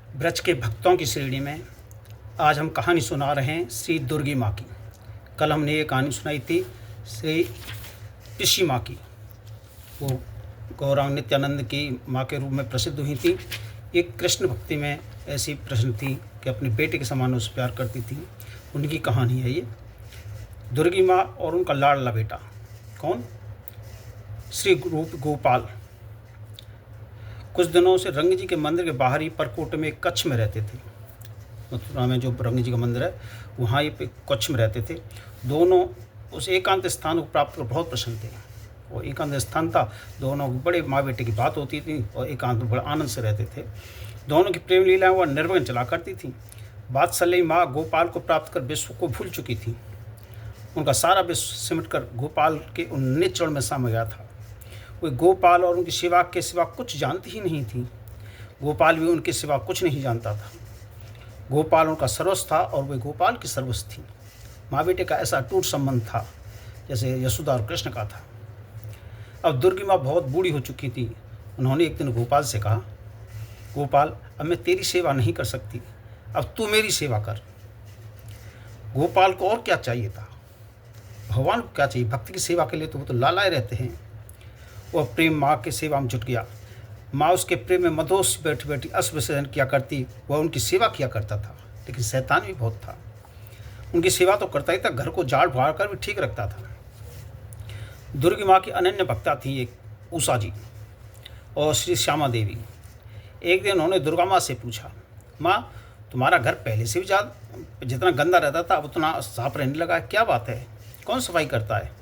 ब्रज के भक्तों की श्रेणी में आज हम कहानी सुना रहे हैं श्री दुर्गी माँ की। कल हमने ये कहानी सुनाई थी श्री पिशी माँ की। वो गौरांग नित्यानंद की माँ के रूप में प्रसिद्ध हुई थी। एक कृष्ण भक्ति में ऐसी प्रश्न थी कि अपने बेटे के समान उससे प्यार करती थी। उनकी कहानी है ये, दुर्गी माँ और उनका लाडला बेटा। कौन? श्री रूप गोपाल। कुछ दिनों से रंग जी के मंदिर के बाहरी परकोट में एक कच्छ में रहते थे। मथुरा में जो रंग जी का मंदिर है वहाँ ये कच्छ में रहते थे। दोनों उस एकांत स्थान को प्राप्त कर बहुत प्रसन्न थे। वो एकांत स्थान था, दोनों बड़े माँ बेटे की बात होती थी और एकांत में बड़ा आनंद से रहते थे। दोनों की प्रेम लीलाएं वह निर्विघ्न चला करती थी। बात्सल्य माँ गोपाल को प्राप्त कर विश्व को भूल चुकी थी। उनका सारा विश्व सिमट कर गोपाल के उन निचरण में समा गया था। वे गोपाल और उनकी सेवा के सिवा कुछ जानती ही नहीं थी। गोपाल भी उनके सिवा कुछ नहीं जानता था। गोपाल उनका सर्वस्व था और वे गोपाल की सर्वस्व थी। माँ बेटे का ऐसा अटूट संबंध था जैसे यशोदा और कृष्ण का था। अब दुर्गी माँ बहुत बूढ़ी हो चुकी थी। उन्होंने एक दिन गोपाल से कहा, गोपाल, अब मैं तेरी सेवा नहीं कर सकती, अब तू मेरी सेवा कर। गोपाल को और क्या चाहिए था? भगवान को क्या चाहिए? भक्ति की सेवा के लिए तो वो तो लालाए रहते हैं। वह प्रेम माँ की सेवा में जुट गया। माँ उसके प्रेम में मधोस बैठी बैठी अश्व विसर्जन किया करती। वह उनकी सेवा किया करता था, लेकिन शैतान भी बहुत था। उनकी सेवा तो करता ही था, घर को झाड़ फाड़ कर भी ठीक रखता था। दुर्गी माँ की अनन्य भक्ता थी एक उषा जी और श्री श्यामा देवी। एक दिन उन्होंने दुर्गा माँ से पूछा, माँ, तुम्हारा घर पहले से भी ज़्यादा जितना गंदा रहता था अब उतना साफ रहने लगा है, क्या बात है? कौन सफाई करता है?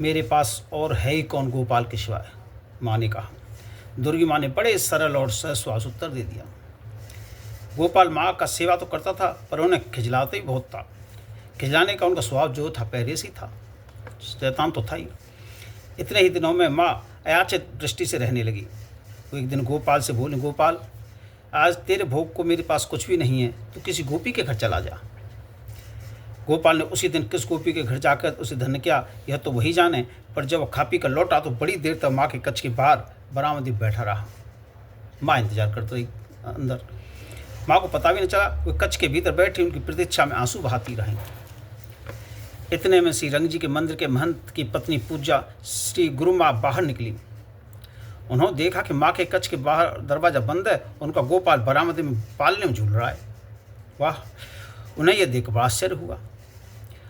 मेरे पास और है ही कौन गोपाल के सिवाय, माँ ने कहा। दुर्गी माँ ने बड़े सरल और सहश्वास उत्तर दे दिया। गोपाल माँ का सेवा तो करता था पर उन्हें खिजलाते ही बहुत था। खिजलाने का उनका स्वभाव जो था पहले से था, शैतान तो था ही। इतने ही दिनों में माँ अयाचित दृष्टि से रहने लगी। वो एक दिन गोपाल से बोले, गोपाल, आज तेरे भोग को मेरे पास कुछ भी नहीं है, तो किसी गोपी के घर चला जा। गोपाल ने उसी दिन किस गोपी के घर जाकर उसे धन्य किया यह तो वही जाने, पर जब वह खा पी कर लौटा तो बड़ी देर तक माँ के कच्छ के बाहर बरामदी बैठा रहा। माँ इंतजार करती रही अंदर। माँ को पता भी नहीं चला, वे कच्छ के भीतर बैठी उनकी प्रतीक्षा में आंसू बहाती रहीं। इतने में श्री रंग जी के मंदिर के महंत की पत्नी पूजा श्री गुरु माँ बाहर निकली। उन्होंने देखा कि माँ के कच्छ के बाहर दरवाजा बंद है, उनका गोपाल बरामदी में पालने में झूल रहा है। वाह! उन्हें यह देख बड़ा आश्चर्य हुआ।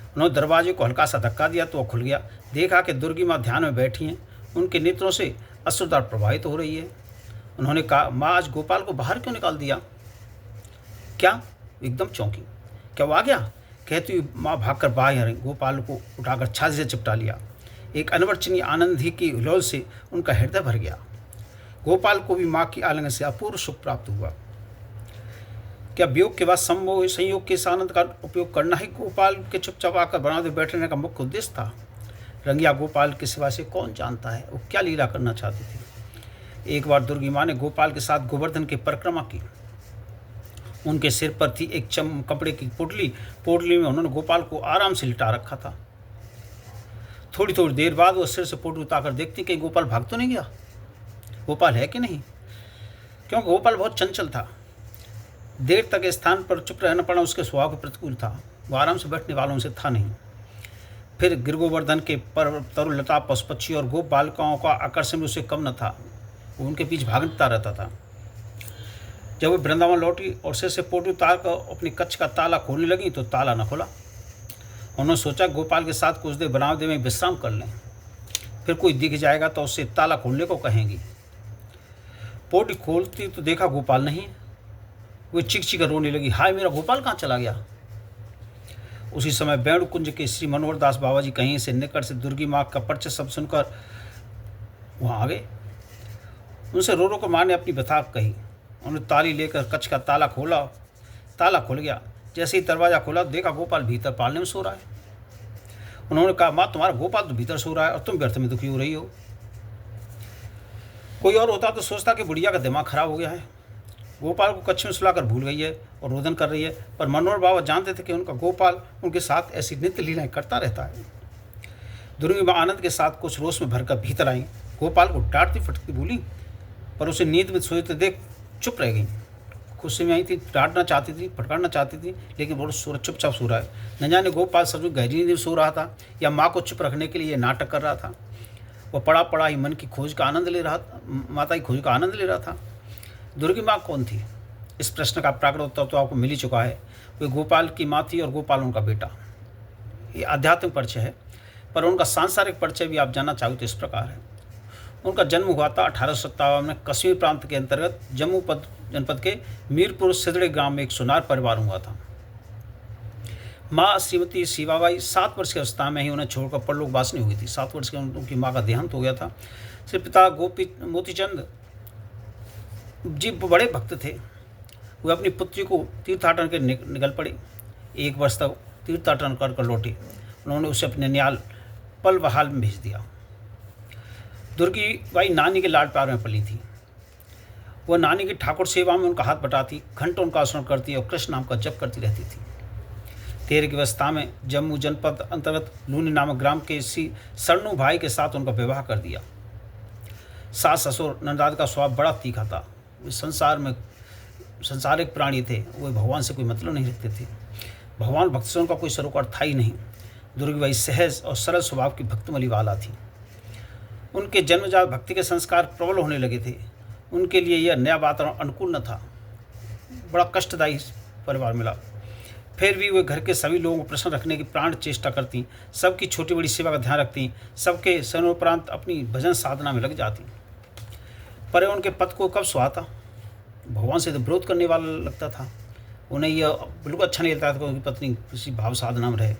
उन्होंने दरवाजे को हल्का सा धक्का दिया तो वह खुल गया। देखा कि दुर्गी माँ ध्यान में बैठी हैं, उनके नेत्रों से अश्रुधार प्रवाहित हो रही है। उन्होंने कहा, माँ, आज गोपाल को बाहर क्यों निकाल दिया? क्या? एकदम चौंकी। क्या वो आ गया? कहती हुई माँ भागकर बाहर आई, गोपाल को उठाकर छाती से चिपटा लिया। एक अनवर्चनीय आनंद ही की हिलोल से उनका हृदय भर गया। गोपाल को भी माँ की आलिंगन से अपूर्व सुख प्राप्त हुआ। क्या वियोग के बाद संयोग के इस आनंद का उपयोग करना ही गोपाल के चुपचाप आकर बनाते बैठने का मुख्य उद्देश्य था? रंगिया गोपाल के सिवा से कौन जानता है वो क्या लीला करना चाहती थी। एक बार दुर्गी माँ ने गोपाल के साथ गोवर्धन की परिक्रमा की। उनके सिर पर थी एक कपड़े की पोटली में उन्होंने गोपाल को आराम से लिटा रखा था। थोड़ी थोड़ी देर बाद वो सिर से पोटली उतार देखती कि गोपाल भाग तो नहीं गया, गोपाल है कि नहीं, क्योंकि गोपाल बहुत चंचल था। देर तक स्थान पर चुप रहना पड़ा उसके स्वभाव के प्रतिकूल था। वो आराम से बैठने वालों से था नहीं। फिर गिरगोवर्धन के पर तरुलता पशु पक्षी और गोप बालिकाओं का आकर्षण उसे कम न था। वो उनके बीच भागता रहता था। जब वो वृंदावन लौटी और सिर से पोटली उतार कर अपनी कच्छ का ताला खोलने लगी तो ताला न खोला। उन्होंने सोचा गोपाल के साथ कुछ देर बरामदे में विश्राम कर लें, फिर कोई दिख जाएगा तो उससे ताला खोलने को कहेंगी। पोटली खोलती तो देखा गोपाल नहीं। वो चिक कर रोने लगी, हाय मेरा गोपाल कहाँ चला गया? उसी समय बेणु कुंज के श्री मनोहर दास बाबा जी कहीं से निकट से दुर्गी माँ का परिचय शब्द सुनकर वहाँ आ गए। उनसे रो रो कर माँ ने अपनी व्यथा कही। उन्होंने ताली लेकर कच्छ का ताला खोला। ताला खुल गया। जैसे ही दरवाज़ा खोला देखा गोपाल भीतर पालने में सो रहा है। उन्होंने कहा, माँ, तुम्हारा गोपाल तो भीतर सो रहा है और तुम व्यर्थ में दुखी हो रही हो। कोई और होता तो सोचता कि बुढ़िया का दिमाग खराब हो गया है, गोपाल को कच्छ में सुलाकर भूल गई है और रोदन कर रही है। पर मनोहर बाबा जानते थे कि उनका गोपाल उनके साथ ऐसी नित्य लीलाएं करता रहता है। दुर्गी माँ आनंद के साथ कुछ रोष में भरकर भीतर आई। गोपाल को डांटती फटती बोली, पर उसे नींद में सोते देख चुप रह गई। गुस्से में आई थी, डांटना चाहती थी, फटकारना चाहती थी, लेकिन बहुत चुपचाप सो रहा है। न जाने गोपाल सच में गहरी नींद में सो रहा था या माँ को चुप रखने के लिए ये नाटक कर रहा था। वो पड़ा पड़ा ही मन की खोज का आनंद ले रहा था, माता की खोज का आनंद ले रहा था। दुर्गी माँ कौन थी? इस प्रश्न का प्राकृत उत्तर तो आपको मिल ही चुका है। वे गोपाल की माँ थी और गोपाल उनका बेटा। ये आध्यात्मिक परिचय है, पर उनका सांसारिक परिचय भी आप जानना चाहो तो इस प्रकार है। उनका जन्म हुआ था 1857 में कश्मीर प्रांत के अंतर्गत जम्मू जनपद के मीरपुर सिदड़े ग्राम में एक सोनार परिवार हुआ था। माँ श्रीमती शिवाबाई 7 वर्ष की अवस्था में ही उन्हें छोड़कर परलोकवासिनी हुई थी। 7 वर्ष की उनकी माँ का देहांत हो गया था। श्री पिता मोतीचंद जी बड़े भक्त थे। वे अपनी पुत्री को तीर्थाटन के निकल पड़े। 1 वर्ष तक तीर्थाटन कर लौटे। उन्होंने उसे अपने न्याल पलवहाल में भेज दिया। दुर्गी बाई नानी के लाड प्यार में पली थी। वह नानी की ठाकुर सेवा में उनका हाथ बटाती, घंटों उनका स्मरण करती और कृष्ण नाम का जप करती रहती थी। 13 की अवस्था में जम्मू जनपद अंतर्गत लूनी नामक ग्राम के इसी सरनू भाई के साथ उनका विवाह कर दिया। सास ससुर नंदाद का स्वभाव बड़ा तीखा था। वे संसारिक प्राणी थे। वे भगवान से कोई मतलब नहीं रखते थे। भगवान भक्त से उनका कोई सरोकार था ही नहीं। दुर्गी बाई सहज और सरल स्वभाव की भक्तमली वाला थी। उनके जन्मजात भक्ति के संस्कार प्रबल होने लगे थे। उनके लिए यह नया वातावरण अनुकूल न था। बड़ा कष्टदायी परिवार मिला। फिर भी वे घर के सभी लोगों को प्रसन्न रखने की प्राण चेष्टा करती, सबकी छोटी बड़ी सेवा का ध्यान रखती, सबके सर्वोपरांत अपनी भजन साधना में लग जाती। पर उनके पति को कब सुहाता? भगवान से तो विरोध करने वाला लगता था। उन्हें यह बिल्कुल अच्छा नहीं लगता था कि उनकी पत्नी किसी भाव साधना में रहे।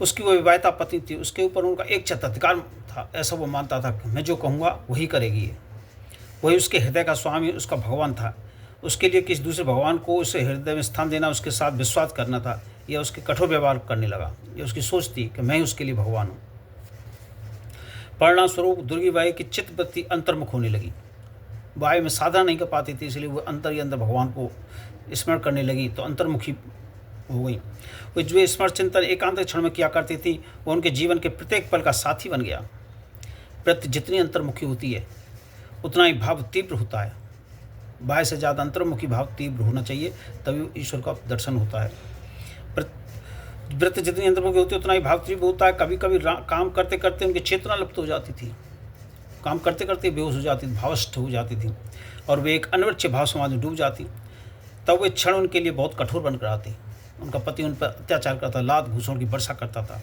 उसकी वो विवाहिता पत्नी थी, उसके ऊपर उनका एक अधिकार था। ऐसा वो मानता था कि मैं जो कहूँगा वही करेगी ये। वही उसके हृदय का स्वामी, उसका भगवान था। उसके लिए किसी दूसरे भगवान को उसे हृदय में स्थान देना, उसके साथ विश्वास करना था। यह उसके कठोर व्यवहार करने लगा। यह उसकी सोच थी कि मैं ही उसके लिए भगवान हूँ। परिणाम स्वरूप दुर्गी बाई की चित्तवृत्ति अंतर्मुख होने लगी। बाई में साधना नहीं कर पाती थी, इसलिए वो अंतर ही अंदर भगवान को स्मरण करने लगी तो अंतर्मुखी हो गई। वो जो स्मरण चिंतन एकांत क्षण में किया करती थी, वो उनके जीवन के प्रत्येक पल का साथी बन गया। वृत्ति जितनी अंतर्मुखी होती है उतना ही भाव तीव्र होता है। बाह्य से ज़्यादा अंतर्मुखी भाव तीव्र होना चाहिए, तभी ईश्वर का दर्शन होता है। वृत्ति जितनी अंतर्मुखी होती है उतना ही भाव तीव्र होता है। कभी कभी काम करते करते उनकी चेतना लुप्त हो जाती थी। काम करते करते बेहोश हो जाती थी, भावष्ट हो जाती थी और वे एक अनिर्वच्य भाव समाज में डूब जाती। तब वे क्षण उनके लिए बहुत कठोर बनकर आते। उनका पति उन पर अत्याचार करता, लात घूसों की वर्षा करता था।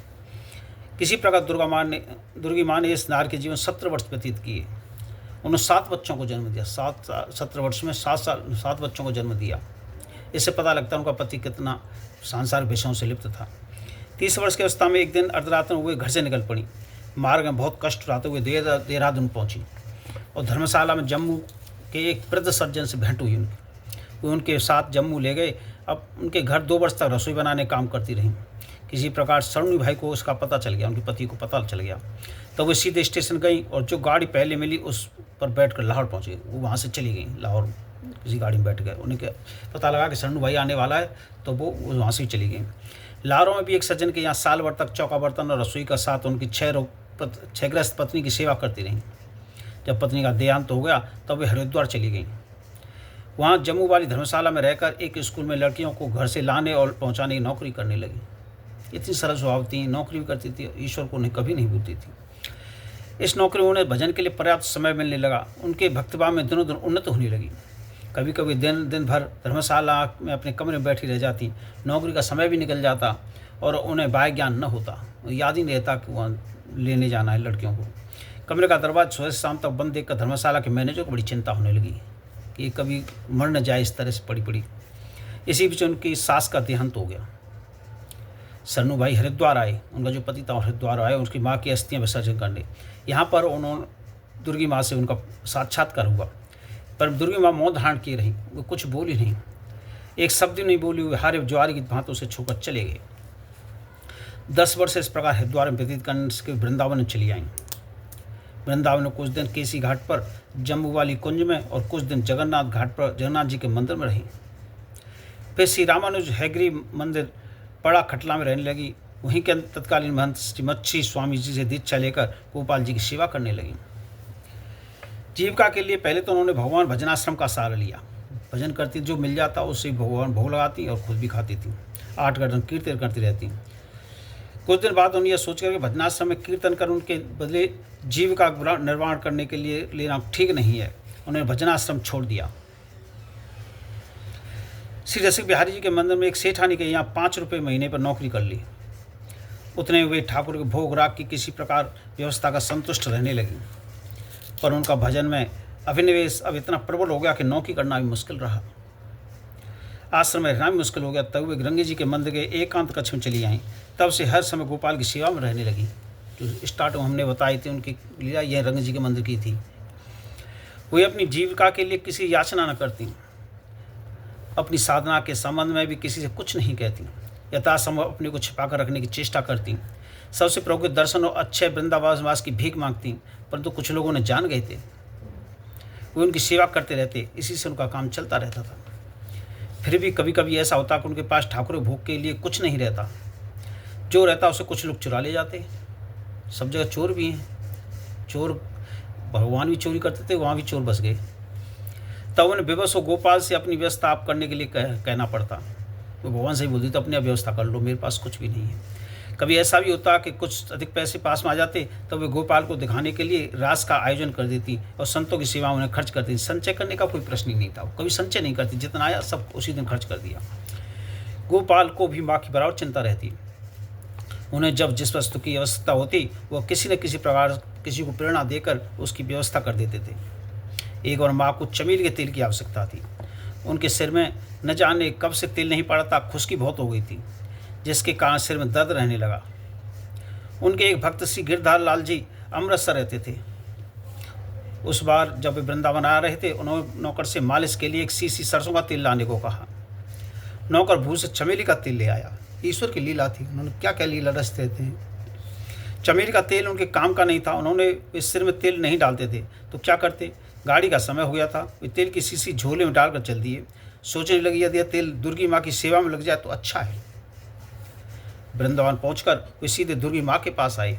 किसी प्रकार दुर्गी माँ ने इस नार के जीवन 17 वर्ष व्यतीत किए। उन्होंने 7 बच्चों को जन्म दिया। 17 वर्ष में 7 बच्चों को जन्म दिया। इससे पता लगता है उनका पति कितना सांसारिक विषयों से लिप्त था। 30 वर्ष की अवस्था में एक दिन अर्धरात्र में वे घर से निकल पड़ी। मार्ग में बहुत कष्ट उठाते हुए देहरादून पहुंची और धर्मशाला में जम्मू के एक वृद्ध सज्जन से भेंट हुई उनकी। वे उनके साथ जम्मू ले गए। अब उनके घर 2 वर्ष तक रसोई बनाने काम करती रहीं। किसी प्रकार सरणी भाई को उसका पता चल गया, उनके पति को पता चल गया। तो वे सीधे स्टेशन गई और जो गाड़ी पहले मिली उस पर बैठकर लाहौर पहुंच गई। वो वहाँ से चली गई लाहौर, किसी गाड़ी में बैठ गए। उन्हें पता लगा कि सरनू भाई आने वाला है, तो वो वहाँ से चली गई। लाहौर में भी एक सज्जन के यहाँ साल भर तक चौका बर्तन और रसोई का साथ उनकी 6 ग्रस्त पत्नी की सेवा करती रहीं। जब पत्नी का देहांत हो गया तब वे हरिद्वार चली गई। वहाँ जम्मू वाली धर्मशाला में रहकर एक स्कूल में लड़कियों को घर से लाने और पहुँचाने की नौकरी करने लगी। इतनी सरल स्वभाव थी, नौकरी भी करती थी, ईश्वर को उन्हें कभी नहीं भूलती थी। इस नौकरी में उन्हें भजन के लिए पर्याप्त समय मिलने लगा। उनके भक्तिभाव में दिनों दिन उन्नत होने लगी। कभी कभी दिन भर धर्मशाला में अपने कमरे में बैठी रह जाती। नौकरी का समय भी निकल जाता और उन्हें बाह्य ज्ञान न होता। याद ही नहीं रहता कि वहाँ लेने जाना है लड़कियों को। कमरे का दरवाजा सुबह से शाम तक बंद देखकर धर्मशाला के मैनेजर को बड़ी चिंता होने लगी कि कभी मर न जाए इस तरह से पड़ी पड़ी। इसी बीच उनकी सास का देहांत हो गया। सरनू भाई हरिद्वार आए। उनका जो पति था हरिद्वार आए उसकी माँ की अस्थियाँ विसर्जन करने। यहाँ पर उन्होंने दुर्गी माँ से उनका साक्षात्कार हुआ, पर दुर्गी माँ मौन धारण की रही। वो कुछ बोली नहीं, एक शब्द नहीं बोली। हुए हारे ज्वार की भांतों से छूकर चले गए। 10 वर्ष इस प्रकार हरिद्वार में व्यतीत करने के वृंदावन में चली आईं। वृंदावन में कुछ दिन केसी घाट पर जम्मू वाली कुंज में और कुछ दिन जगन्नाथ घाट पर जगन्नाथ जी के मंदिर में रही। फिर श्री रामानुज हैगरी मंदिर बड़ा खटला में रहने लगी। वहीं के तत्कालीन महंत श्री मच्छी स्वामी जी से दीक्षा लेकर गोपाल जी की सेवा करने लगी। जीविका के लिए पहले तो उन्होंने भगवान भजनाश्रम का सहारा लिया। भजन करती, जो मिल जाता उससे भगवान भोग लगाती और खुद भी खाती थी। 8 घंटे कीर्तन करती रहती। कुछ दिन बाद उन्होंने यह सोचकर कि भजनाश्रम में कीर्तन कर उनके बदले जीविका का निर्माण करने के लिए लेना ठीक नहीं है। उन्होंने भजनाश्रम छोड़ दिया। श्री रसिक बिहारी जी के मंदिर में एक सेठानी के यहाँ 5 रुपये महीने पर नौकरी कर ली। उतने वे ठाकुर के भोग राग की किसी प्रकार व्यवस्था का संतुष्ट रहने लगी, पर उनका भजन में अभिनिवेश अब इतना प्रबल हो गया कि नौकरी करना भी मुश्किल रहा। आश्रम में रहना भी मुश्किल हो गया। तब वे गंगे जी के मंदिर के एकांत कक्ष में चली आईं। तब से हर समय गोपाल की सेवा में रहने लगी। जो स्टार्ट हमने बताई थी उनकी लीला यह रंग जी के मंदिर की थी। वे अपनी जीविका के लिए किसी याचना न करती, अपनी साधना के संबंध में भी किसी से कुछ नहीं कहती, यथासंभव अपने को छिपाकर रखने की चेष्टा करती, सबसे प्रभु के दर्शन और अच्छे वृंदावास की भीख मांगती। परंतु कुछ लोगों ने जान गए थे, वे उनकी सेवा करते रहते, इसी से उनका काम चलता रहता था। फिर भी कभी कभी ऐसा होता कि उनके पास ठाकुर भोग के लिए कुछ नहीं रहता, जो रहता उसे कुछ लोग चुरा ले जाते। सब जगह चोर भी हैं, चोर भगवान भी चोरी करते थे, वहाँ भी चोर बस गए। तब उन्हें विवश हो गोपाल से अपनी व्यवस्था आप करने के लिए कहना पड़ता। वो भगवान से ही बोलती तो अपनी व्यवस्था कर लो, मेरे पास कुछ भी नहीं है। कभी ऐसा भी होता कि कुछ अधिक पैसे पास में आ जाते, तब वे गोपाल को दिखाने के लिए रास का आयोजन कर देती और संतों की सेवा उन्हें खर्च करती। संचय करने का कोई प्रश्न ही नहीं था, कभी संचय नहीं करती, जितना आया सब उसी दिन खर्च कर दिया। गोपाल को भी माँ की बराबर चिंता रहती। उन्हें जब जिस वस्तु की आवश्यकता होती वह किसी न किसी प्रकार किसी को प्रेरणा देकर उसकी व्यवस्था कर देते थे। एक बार माँ को चमेली के तेल की आवश्यकता थी। उनके सिर में न जाने कब से तेल नहीं पड़ा था, खुश्की बहुत हो गई थी, जिसके कारण सिर में दर्द रहने लगा। उनके एक भक्त श्री गिरधार लाल जी अमृतसर रहते थे। उस बार जब वे वृंदावन आ रहे थे, उन्होंने नौकर से मालिश के लिए एक सीसी सरसों का तेल लाने को कहा। नौकर भूल से चमेली का तेल ले आया। ईश्वर की लीला थी, उन्होंने क्या क्या लीला रच देते हैं। चमेली का तेल उनके काम का नहीं था। उन्होंने इस सिर में तेल नहीं डालते थे तो क्या करते। गाड़ी का समय हो गया था, वे तेल की शीशी झोले में डालकर चल दिए। सोचने लगी यदि यह तेल दुर्गी माँ की सेवा में लग जाए तो अच्छा है। वृंदावन पहुंचकर वे सीधे दुर्गी माँ के पास आए।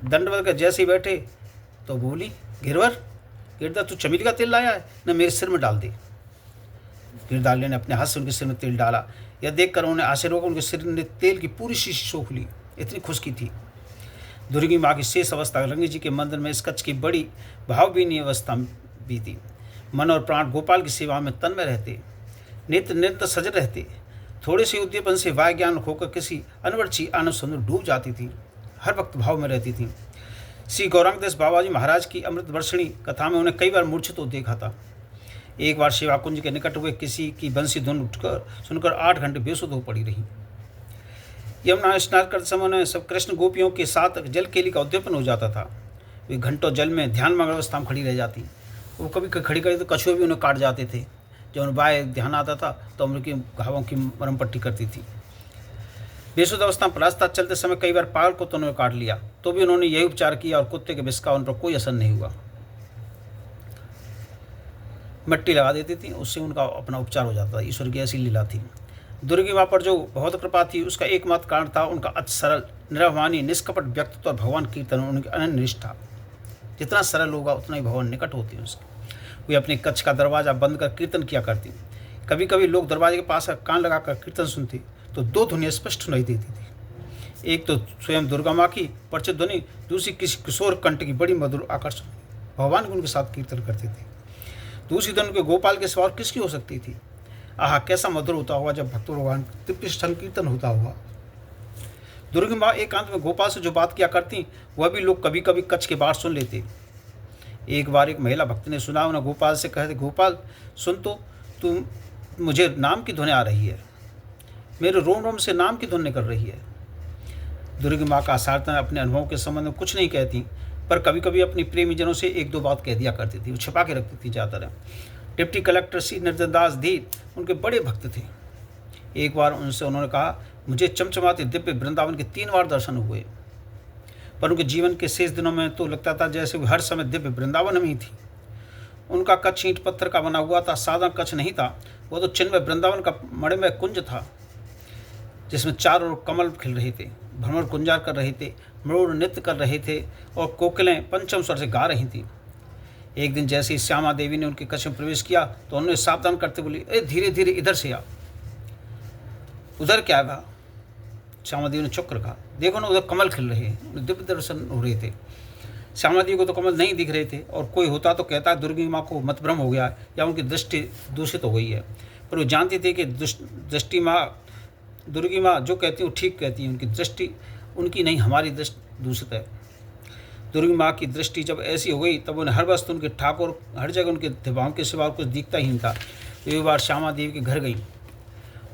दंडवत कर जैसे ही बैठे तो बोली, गिरधर तू चमेली का तेल लाया है न, मेरे सिर में डाल दे। गिरधार ने अपने हाथ से उनके सिर में तेल डाला। यह देखकर उन्होंने आश्चर्य होकर उनके सिर ने तेल की पूरी शीशी सोख ली, इतनी खुश्की थी। दुर्गी माँ की शेष अवस्था रंगी जी के मंदिर में इस कच्छ की बड़ी भावभीनी अवस्था भी थी। मन और प्राण गोपाल की सेवा में तन में रहते, नित्य नित्य सजग रहते। थोड़े से उद्दीपन से वाय ज्ञान होकर किसी अनवर्ची आनंद सुंदर डूब जाती थी, हर वक्त भाव में रहती थी। श्री गौरांगदास बाबा जी महाराज की अमृत वर्षिणी कथा में उन्हें कई बार मूर्छित तो देखा था। एक बार शिवा कुंज के निकट हुए किसी की बंसी धुन उठकर सुनकर 8 घंटे बेसुध हो पड़ी रही। यमुना स्नान करते समय उन्हें सब कृष्ण गोपियों के साथ जल केली का उद्दीपन हो जाता था। वे घंटों जल में ध्यान मग्न अवस्था में खड़ी रह जाती। वो कभी खड़ी खड़ी तो कछुए भी उन्हें काट जाते थे। जब उन्हें बाय ध्यान आता था तो उनकी घावों की मरम पट्टी करती थी। बेसुध अवस्था में रास्ता चलते समय कई बार पागल को तो उन्होंने काट लिया, तो भी उन्होंने यही उपचार किया और कुत्ते के विष का उन पर कोई असर नहीं हुआ। मिट्टी लगा देती थी, उससे उनका अपना उपचार हो जाता था। ईश्वर की ऐसी लीला थी। दुर्गी माँ पर जो बहुत कृपा थी उसका एकमात्र कारण था उनका अति सरल निरभिमानी निष्कपट व्यक्तित्व और भगवान कीर्तन उनकी अनन्य निष्ठा। जितना सरल होगा उतना ही भगवान निकट होती है उसके। वे अपने कक्ष का दरवाज़ा बंद कर कीर्तन किया करती। कभी कभी लोग दरवाजे के पास कान लगाकर कीर्तन सुनते तो 2 ध्वनियाँ स्पष्ट सुनाई देती थी। एक तो स्वयं दुर्गा माँ की परिचित ध्वनि, दूसरी किसी किशोर कंठ की बड़ी मधुर आकर्षण। भगवान उनके साथ कीर्तन करते थे। दूसरी ध्वनि के गोपाल के सवार किसकी हो सकती थी। आह, कैसा मधुर होता होगा जब भक्तों भगवान दिव्य स्थल कीर्तन होता होगा। दुर्गा माँ एकांत में गोपाल से जो बात किया करती वह भी लोग कभी कभी कच्छ के बाहर सुन लेते। एक बार एक महिला भक्त ने सुना, उन्हें गोपाल से कहते, गोपाल सुन तो, तुम मुझे नाम की ध्वनि आ रही है, मेरे रोम रोम से नाम की ध्वनि निकल रही है। दुर्गा माँ का सार्थन अपने अनुभव के संबंध में कुछ नहीं कहती, पर कभी कभी अपनी प्रेमी जनों से 1-2 बात कह दिया करती थी। वो छिपा के रखती थी ज़्यादातर। डिप्टी कलेक्टर श्री निर्जन दास धीर उनके बड़े भक्त थे। एक बार उनसे उन्होंने कहा, मुझे चमचमाते दिव्य वृंदावन के 3 बार दर्शन हुए, पर उनके जीवन के शेष दिनों में तो लगता था जैसे वो हर समय दिव्य वृंदावन में ही थी। उनका कच्छ ईंट पत्थर का बना हुआ था, सादा कच्छ नहीं था। वो तो चिन्मय वृंदावन का मणिमय कुंज था, जिसमें चारों ओर कमल खिल रहे थे, भ्रमर गुंजार कर रहे थे, मयूर नृत्य कर रहे थे और कोकिलें पंचम स्वर से गा रही थी। एक दिन जैसे ही श्यामा देवी ने उनके कक्ष में प्रवेश किया तो उन्होंने सावधान करते बोली, अरे धीरे धीरे इधर से आ। उधर क्या कहा? श्यामा देवी ने चुप कर कहा, देखो ना उधर कमल खिल रहे हैं। उन्हें दिव्य दर्शन हो रहे थे। श्यामा देवी को तो कमल नहीं दिख रहे थे, और कोई होता तो कहता दुर्गी माँ को मतभ्रम हो गया या उनकी दृष्टि दूषित हो गई है। पर वो जानती थी कि दृष्टि माँ, दुर्गी माँ जो कहती है वो ठीक कहती है। उनकी दृष्टि उनकी नहीं, हमारी दृष्टि दूषित है। दुर्गी माँ की दृष्टि जब ऐसी हो गई तब उन्हें हर वस्तु, उनके ठाकुर, हर जगह उनके दिवाओं के सिवा कुछ दिखता ही नहीं था। एक बार श्यामा देवी के घर गई।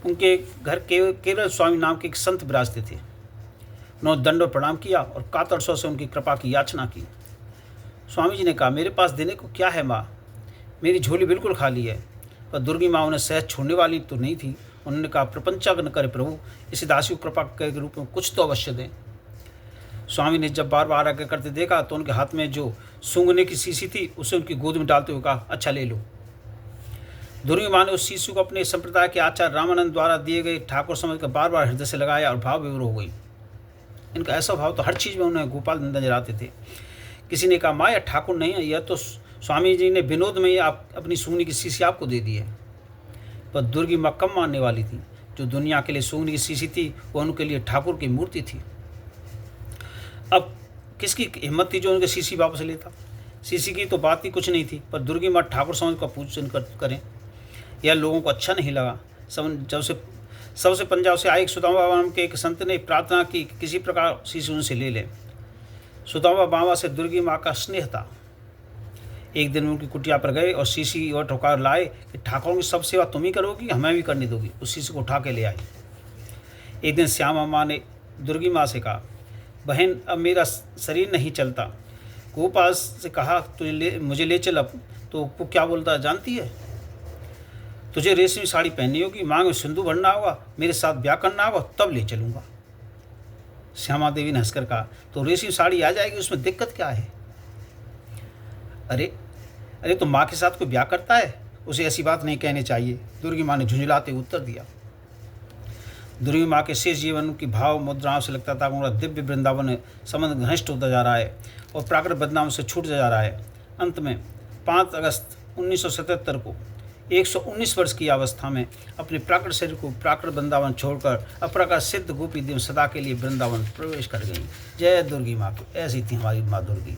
उनके घर केवल स्वामी नाम के एक संत विराजते थे। उन्होंने दंडों प्रणाम किया और कातर स्वर से उनकी कृपा की याचना की। स्वामी जी ने कहा, मेरे पास देने को क्या है माँ, मेरी झोली बिल्कुल खाली है। पर दुर्गी माँ उन्हें सहज छोड़ने वाली तो नहीं थी। उन्होंने कहा, प्रपंचाग्न करे प्रभु, इस दासी को कृपा के रूप में कुछ तो अवश्य दें। स्वामी ने जब बार बार आगे करते देखा तो उनके हाथ में जो सूंघने की शीशी थी उसे उनकी गोद में डालते हुए कहा, अच्छा ले लो। दुर्गी माँ ने उस शीशी को अपने संप्रदाय के आचार्य रामानंद द्वारा दिए गए ठाकुर समझकर बार बार हृदय से लगाया और भाव विभोर हो गई। इनका ऐसा भाव तो हर चीज़ में उन्हें गोपाल नजर आते थे। किसी ने कहा, माँ यह ठाकुर नहीं है, यह तो स्वामी जी ने विनोद में आप अपनी सूंघने की शीशी आपको दे दी है। पर दुर्गी माँ कम मानने वाली थी। जो दुनिया के लिए सूंघने की शीशी थी वह उनके लिए ठाकुर की मूर्ति थी। अब किसकी हिम्मत थी जो उनके शीशी वापस लेता? शीशी की तो बात ही कुछ नहीं थी, पर दुर्गी माँ ठाकुर समझ का पूजन करें, यह लोगों को अच्छा नहीं लगा। जब से सबसे पंजाब से आए सुदामा बाबा नाम के एक संत ने प्रार्थना की कि किसी प्रकार शीशी उनसे ले लें। सुदामा बाबा से दुर्गी माँ का स्नेह था। एक दिन उनकी कुटिया पर गए और शीशी और ठोकार लाए कि ठाकुरों की सब सेवा तुम ही करोगी, हमें भी करने दोगी। उस शीशी को उठा के ले आई। एक दिन श्यामा माँ ने दुर्गी माँ से कहा, बहन अब मेरा शरीर नहीं चलता। गोपाल से कहा, मुझे ले चल। अब तो वो क्या बोलता है जानती है? तुझे रेशमी साड़ी पहननी होगी, मांग में सिंदूर भरना होगा, मेरे साथ ब्याह करना होगा, तब ले चलूँगा। श्यामा देवी ने हंसकर कहा, तो रेशमी साड़ी आ जाएगी, उसमें दिक्कत क्या है? अरे तो माँ के साथ कोई ब्याह करता है, उसे ऐसी बात नहीं कहनी चाहिए। दुर्गी माँ ने झुंझलाते उत्तर दिया। दुर्गी माँ के शेष जीवन की भाव मुद्राओं से लगता था कि उनका दिव्य वृंदावन संबंध घनिष्ठ होता जा रहा है और प्राकृत बदनाम से छूट जा रहा है। अंत में 5 अगस्त 1977 को 119 वर्ष की अवस्था में अपने प्राकृत शरीर को प्राकृत वृंदावन छोड़कर अपराकृत सिद्ध गोपी देव सदा के लिए वृंदावन प्रवेश कर गई। जय दुर्गी माँ की। ऐसी थी हमारी माँ दुर्गी।